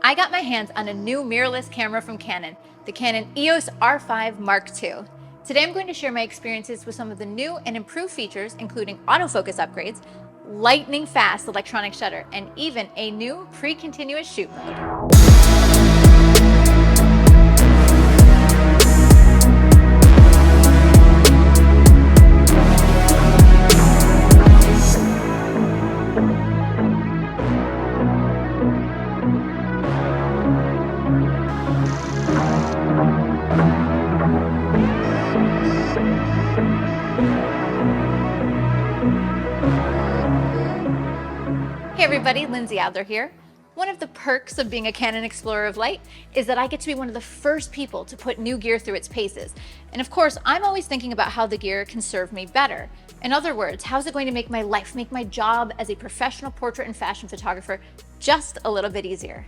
I got my hands on a new mirrorless camera from Canon, the Canon EOS R5 Mark II. Today I'm going to share my experiences with some of the new and improved features, including autofocus upgrades, lightning fast electronic shutter, and even a new pre-continuous shoot mode. Hey everybody, Lindsay Adler here. One of the perks of being a Canon Explorer of Light is that I get to be one of the first people to put new gear through its paces. And of course, I'm always thinking about how the gear can serve me better. In other words, how's it going to make my life, make my job as a professional portrait and fashion photographer just a little bit easier?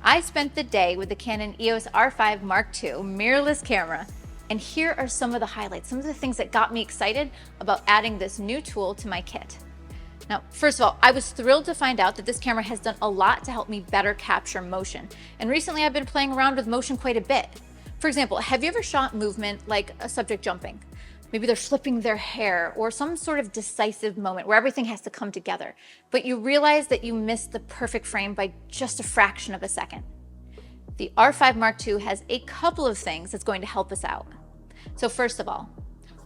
I spent the day with the Canon EOS R5 Mark II mirrorless camera, and here are some of the highlights, some of the things that got me excited about adding this new tool to my kit. Now, first of all, I was thrilled to find out that this camera has done a lot to help me better capture motion. And recently I've been playing around with motion quite a bit. For example, have you ever shot movement like a subject jumping? Maybe they're flipping their hair or some sort of decisive moment where everything has to come together, but you realize that you missed the perfect frame by just a fraction of a second. The R5 Mark II has a couple of things that's going to help us out. So first of all,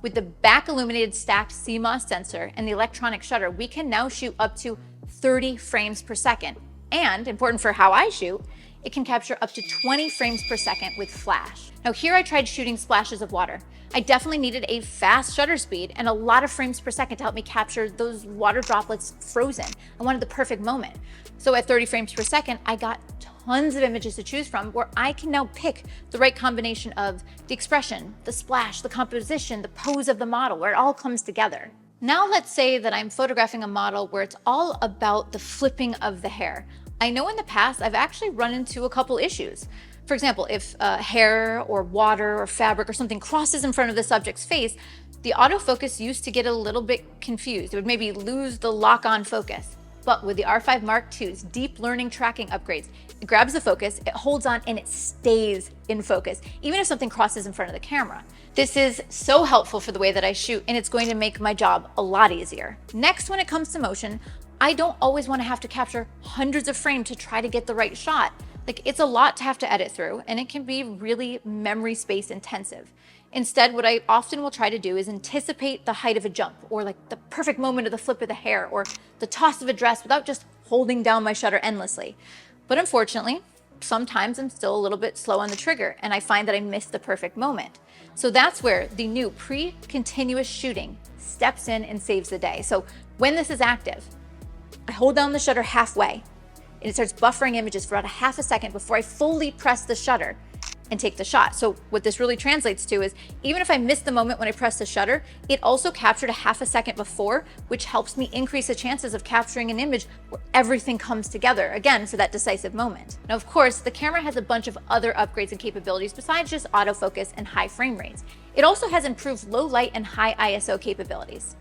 with the back illuminated stacked CMOS sensor and the electronic shutter, we can now shoot up to 30 frames per second. And, important for how I shoot, it can capture up to 20 frames per second with flash. Now here I tried shooting splashes of water. I definitely needed a fast shutter speed and a lot of frames per second to help me capture those water droplets frozen. I wanted the perfect moment. So at 30 frames per second, I got tons of images to choose from where I can now pick the right combination of the expression, the splash, the composition, the pose of the model, where it all comes together. Now let's say that I'm photographing a model where it's all about the flipping of the hair. I know in the past I've actually run into a couple issues. For example, if hair or water or fabric or something crosses in front of the subject's face, the autofocus used to get a little bit confused. It would maybe lose the lock-on focus. But with the R5 Mark II's deep learning tracking upgrades, it grabs the focus, it holds on, and it stays in focus, even if something crosses in front of the camera. This is so helpful for the way that I shoot, and it's going to make my job a lot easier. Next, when it comes to motion, I don't always want to have to capture hundreds of frames to try to get the right shot. Like, it's a lot to have to edit through, and it can be really memory space intensive. Instead, what I often will try to do is anticipate the height of a jump, or like the perfect moment of the flip of the hair, or the toss of a dress without just holding down my shutter endlessly. But unfortunately, sometimes I'm still a little bit slow on the trigger, and I find that I miss the perfect moment. So that's where the new pre-continuous shooting steps in and saves the day. So when this is active, I hold down the shutter halfway, and it starts buffering images for about a half a second before I fully press the shutter and take the shot. So what this really translates to is, even if I miss the moment when I press the shutter, it also captured a half a second before, which helps me increase the chances of capturing an image where everything comes together, again, for that decisive moment. Now, of course, the camera has a bunch of other upgrades and capabilities besides just autofocus and high frame rates. It also has improved low light and high ISO capabilities.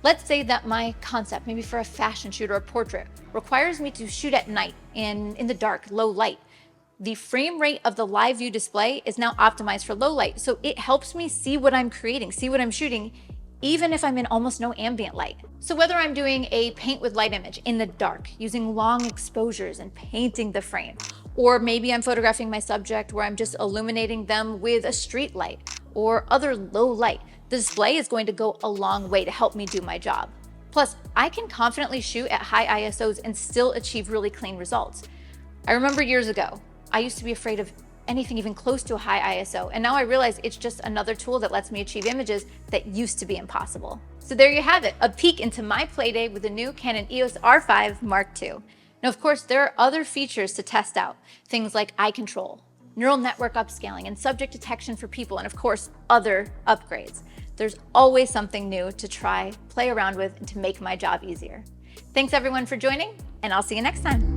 Let's say that my concept, maybe for a fashion shoot or a portrait, requires me to shoot at night in the dark, low light. The frame rate of the live view display is now optimized for low light, so it helps me see what I'm creating, see what I'm shooting, even if I'm in almost no ambient light. So whether I'm doing a paint with light image in the dark, using long exposures and painting the frame, or maybe I'm photographing my subject where I'm just illuminating them with a street light or other low light, the display is going to go a long way to help me do my job. Plus, I can confidently shoot at high ISOs and still achieve really clean results. I remember years ago, I used to be afraid of anything even close to a high ISO, and now I realize it's just another tool that lets me achieve images that used to be impossible. So there you have it, a peek into my playday with the new Canon EOS R5 Mark II. Now, of course, there are other features to test out, things like eye control, neural network upscaling, and subject detection for people, and of course, other upgrades. There's always something new to try, play around with, and to make my job easier. Thanks everyone for joining, and I'll see you next time.